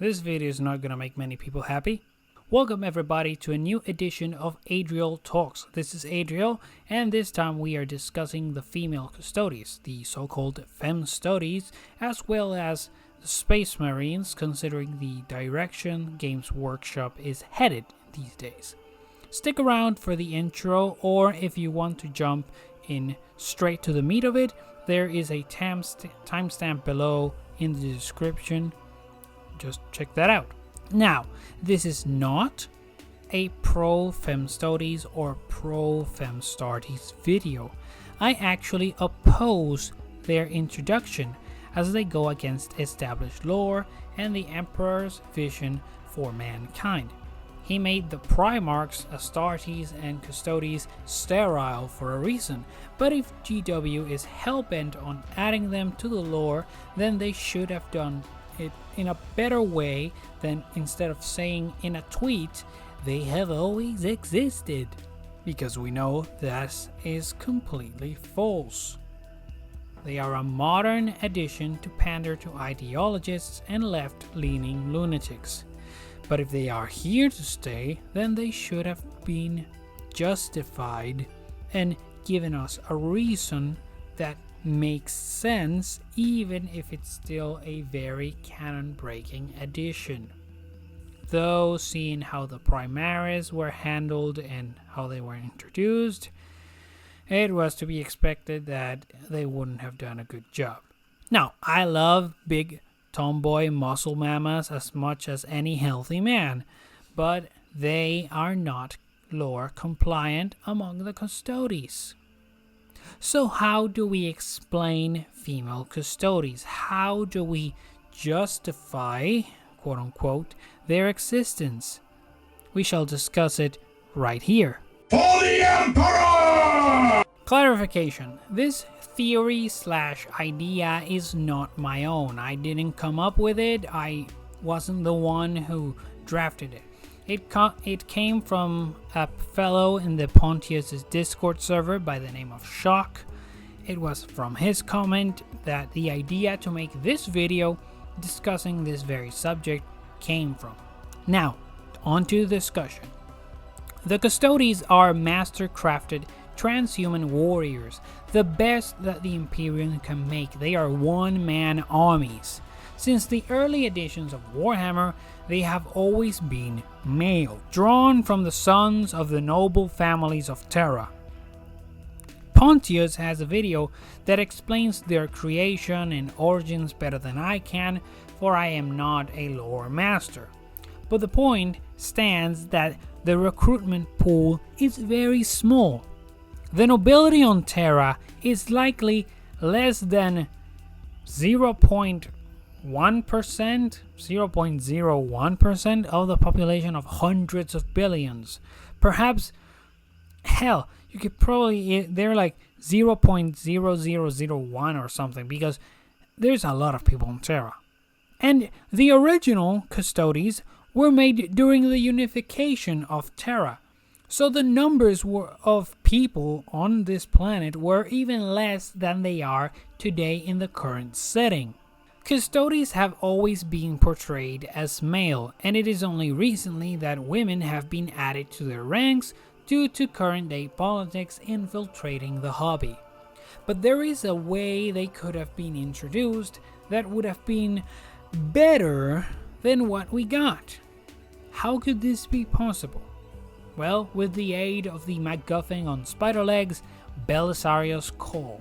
This video is not gonna make many people happy. Welcome everybody to a new edition of Adriel Talks. This is Adriel, and this time we are discussing the Female Custodes, the so-called Femstodes, as well as the Space Marines, considering the direction Games Workshop is headed these days. Stick around for the intro, or if you want to jump in straight to the meat of it, there is a timestamp below in the description. Just check that out. Now, this is not a pro Femstodes or pro Femstodes video. I actually oppose their introduction as they go against established lore and the Emperor's vision for mankind. He made the Primarchs, Astartes, and Custodes sterile for a reason, but if GW is hell-bent on adding them to the lore, then they should have done it in a better way than instead of saying in a tweet, they have always existed, because we know that is completely false. They are a modern addition to pander to ideologists and left-leaning lunatics. But if they are here to stay, then they should have been justified and given us a reason that makes sense, even if it's still a very canon-breaking addition. Though, seeing how the Primaries were handled and how they were introduced, it was to be expected that they wouldn't have done a good job. Now, I love big tomboy muscle mamas as much as any healthy man, but they are not lore compliant among the Custodes. So how do we explain Female Custodes? How do we justify, quote unquote, their existence? We shall discuss it right here. For the Emperor! Clarification. This theory/idea is not my own. I didn't come up with it. I wasn't the one who drafted it. It came from a fellow in the Pontius' Discord server by the name of Shock. It was from his comment that the idea to make this video discussing this very subject came from. Now, on to the discussion. The Custodes are master-crafted transhuman warriors, the best that the Imperium can make. They are one-man armies. Since the early editions of Warhammer, they have always been male, drawn from the sons of the noble families of Terra. Pontius has a video that explains their creation and origins better than I can, for I am not a lore master. But the point stands that the recruitment pool is very small. The nobility on Terra is likely less than 0.01% of the population of hundreds of billions. Perhaps, hell, you could probably, they're like 0.0001 or something, because there's a lot of people on Terra. And the original Custodes were made during the unification of Terra. So the numbers of people on this planet were even less than they are today in the current setting. Custodes have always been portrayed as male, and it is only recently that women have been added to their ranks due to current day politics infiltrating the hobby. But there is a way they could have been introduced that would have been better than what we got. How could this be possible? Well, with the aid of the MacGuffin on spider legs, Belisario's Call.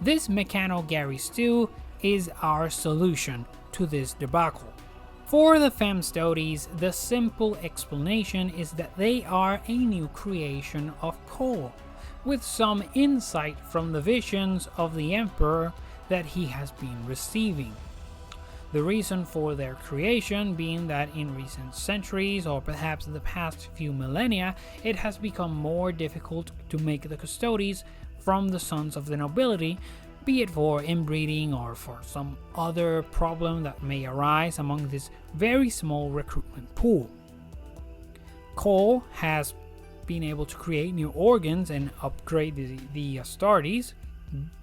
This Mechano-Gary stew is our solution to this debacle. For the Femstodes, the simple explanation is that they are a new creation of Call, with some insight from the visions of the Emperor that he has been receiving. The reason for their creation being that in recent centuries, or perhaps the past few millennia, it has become more difficult to make the Custodes from the sons of the nobility, be it for inbreeding or for some other problem that may arise among this very small recruitment pool. Cole has been able to create new organs and upgrade the Astartes,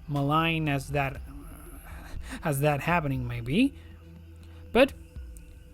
malign as that happening may be, but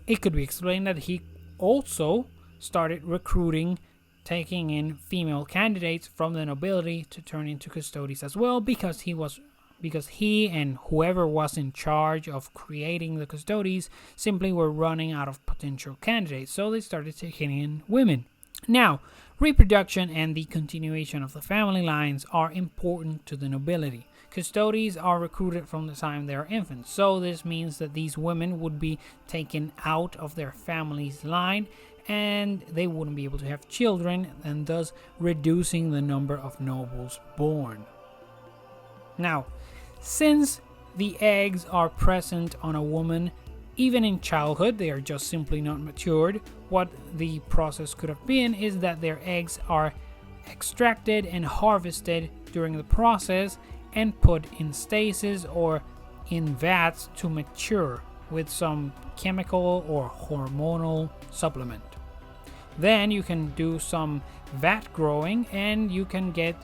It could be explained that he also started recruiting, taking in female candidates from the nobility to turn into custodes as well, because he and whoever was in charge of creating the custodes simply were running out of potential candidates, so they started taking in women. Now, reproduction and the continuation of the family lines are important to the nobility. Custodes are recruited from the time they are infants, so this means that these women would be taken out of their family's line and they wouldn't be able to have children, and thus reducing the number of nobles born. Now, since the eggs are present on a woman even in childhood, they are just simply not matured. What the process could have been is that their eggs are extracted and harvested during the process and put in stasis or in vats to mature with some chemical or hormonal supplement. Then you can do some vat growing and you can get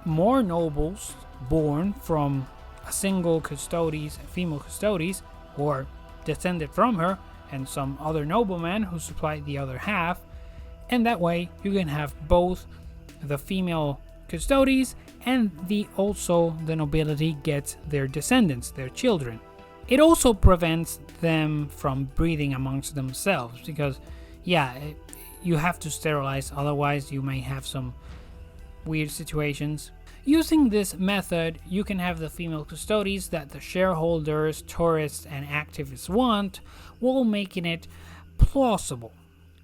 more nobles born from a single custodes, female custodes, or descended from her, and some other nobleman who supplied the other half, and that way you can have both the female custodes and the nobility gets their descendants, their children. It also prevents them from breeding amongst themselves, because you have to sterilize, otherwise you may have some weird situations. Using this method, you can have the female custodes that the shareholders, tourists, and activists want, while making it plausible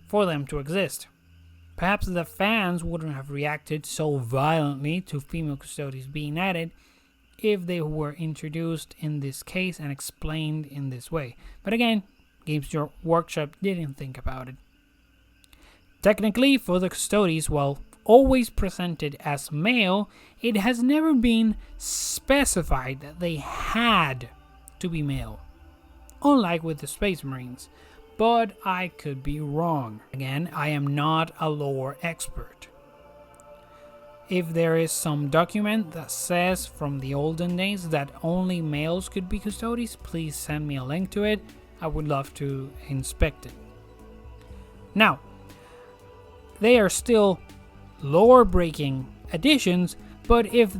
for them to exist. Perhaps the fans wouldn't have reacted so violently to female custodes being added if they were introduced in this case and explained in this way. But again, Games Workshop didn't think about it. Technically, for the custodes, while always presented as male, it has never been specified that they had to be male, unlike with the Space Marines. But I could be wrong. Again, I am not a lore expert. If there is some document that says from the olden days that only males could be custodes, please send me a link to it. I would love to inspect it. Now, they are still lore-breaking additions, but if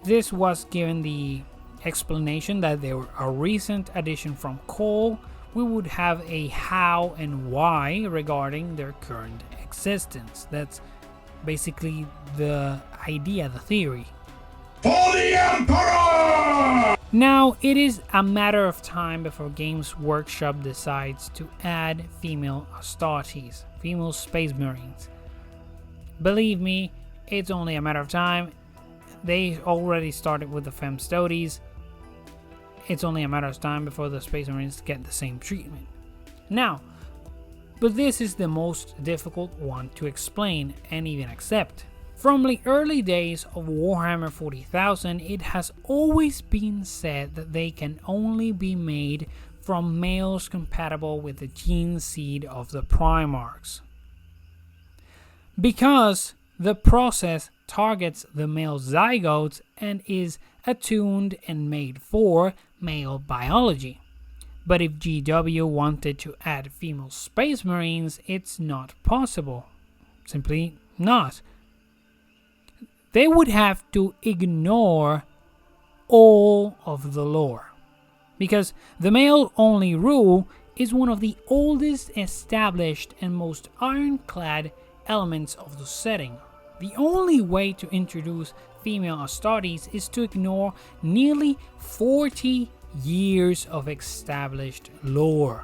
this was given the explanation that they were a recent addition from Cole, we would have a how and why regarding their current existence. That's basically the idea, the theory. For the Emperor! Now, it is a matter of time before Games Workshop decides to add female Astartes, female Space Marines. Believe me, it's only a matter of time. They already started with the Femstodes. It's only a matter of time before the Space Marines get the same treatment. Now, but this is the most difficult one to explain and even accept. From the early days of Warhammer 40,000, it has always been said that they can only be made from males compatible with the gene seed of the Primarchs. Because the process targets the male zygotes and is attuned and made for male biology. But if GW wanted to add female Space Marines, it's not possible. Simply not. They would have to ignore all of the lore. Because the male-only rule is one of the oldest established and most ironclad elements of the setting. The only way to introduce female Astartes is to ignore nearly 40 years of established lore.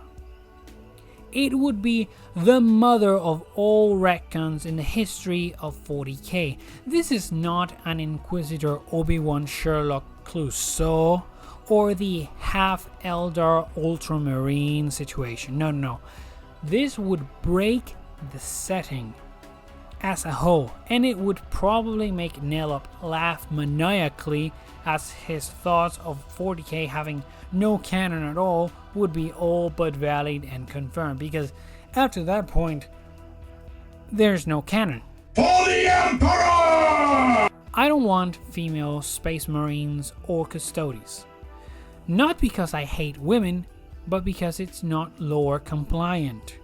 It would be the mother of all retcons in the history of 40k. This is not an Inquisitor Obi-Wan Sherlock Clouseau or the half-Eldar Ultramarine situation. No. This would break the setting as a whole, and it would probably make Nelop laugh maniacally, as his thoughts of 40k having no canon at all would be all but valid and confirmed, because after that point there's no canon. For the Emperor! I don't want female Space Marines or Custodes. Not because I hate women, but because it's not lore compliant.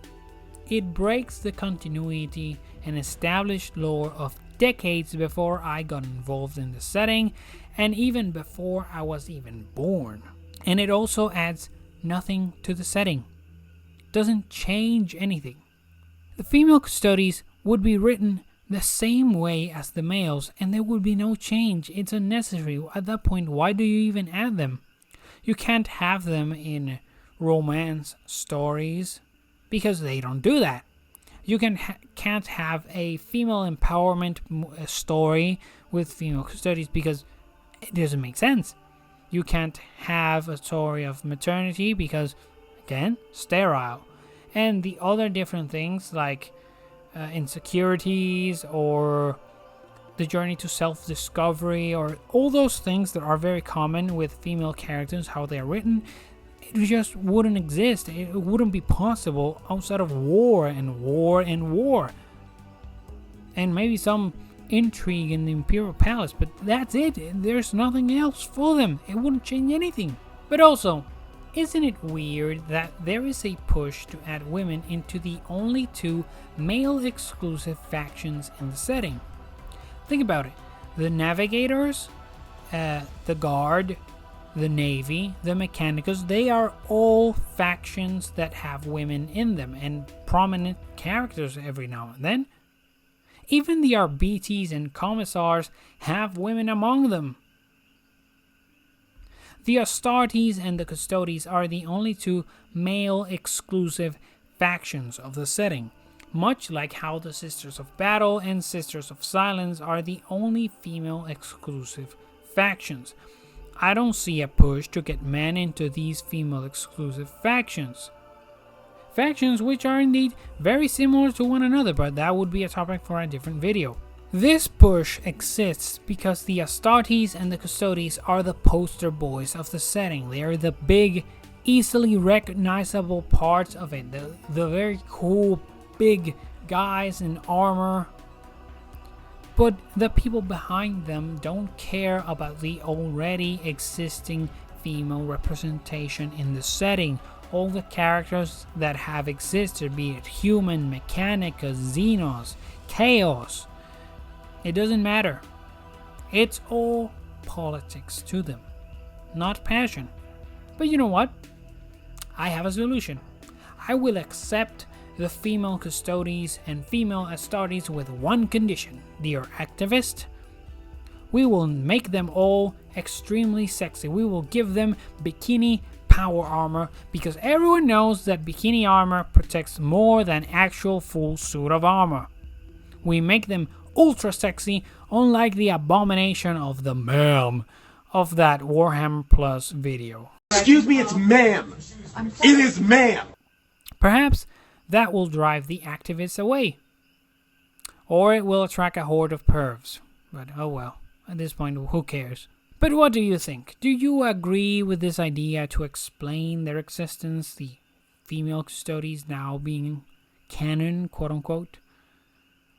It breaks the continuity and established lore of decades before I got involved in the setting, and even before I was even born. And it also adds nothing to the setting. Doesn't change anything. The female Custodes would be written the same way as the males, and there would be no change. It's unnecessary. At that point, why do you even add them? You can't have them in romance stories because they don't do that. You can't have a female empowerment story with female Custodes because it doesn't make sense. You can't have a story of maternity because, again, sterile. And the other different things like insecurities or the journey to self-discovery or all those things that are very common with female characters, how they're written, it just wouldn't exist. It wouldn't be possible outside of war and war and war. And maybe some intrigue in the Imperial Palace, but that's it. There's nothing else for them. It wouldn't change anything. But also, isn't it weird that there is a push to add women into the only two male-exclusive factions in the setting? Think about it. The Navigators, the Guard, the Navy, the Mechanicus, they are all factions that have women in them and prominent characters every now and then. Even the RBTs and Commissars have women among them. The Astartes and the Custodes are the only two male-exclusive factions of the setting, much like how the Sisters of Battle and Sisters of Silence are the only female-exclusive factions. I don't see a push to get men into these female-exclusive factions. Factions which are indeed very similar to one another, but that would be a topic for a different video. This push exists because the Astartes and the Custodes are the poster boys of the setting. They are the big, easily recognizable parts of it. The very cool, big guys in armor. But the people behind them don't care about the already existing female representation in the setting. All the characters that have existed, be it human, Mechanica, Xenos, Chaos, it doesn't matter. It's all politics to them, not passion. But you know what? I have a solution. I will accept the female Custodes and female Astartes with one condition. Dear activist, we will make them all extremely sexy. We will give them bikini power armor because everyone knows that bikini armor protects more than actual full suit of armor. We make them ultra sexy, unlike the abomination of the ma'am of that Warhammer Plus video. Excuse me, it's ma'am. It is ma'am. Perhaps that will drive the activists away. Or it will attract a horde of pervs. But oh well, at this point, who cares? But what do you think? Do you agree with this idea to explain their existence, the female Custodes now being canon, quote unquote?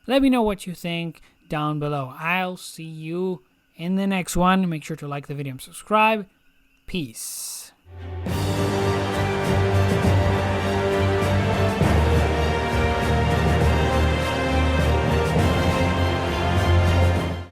Let me know what you think down below. I'll see you in the next one. Make sure to like the video and subscribe. Peace.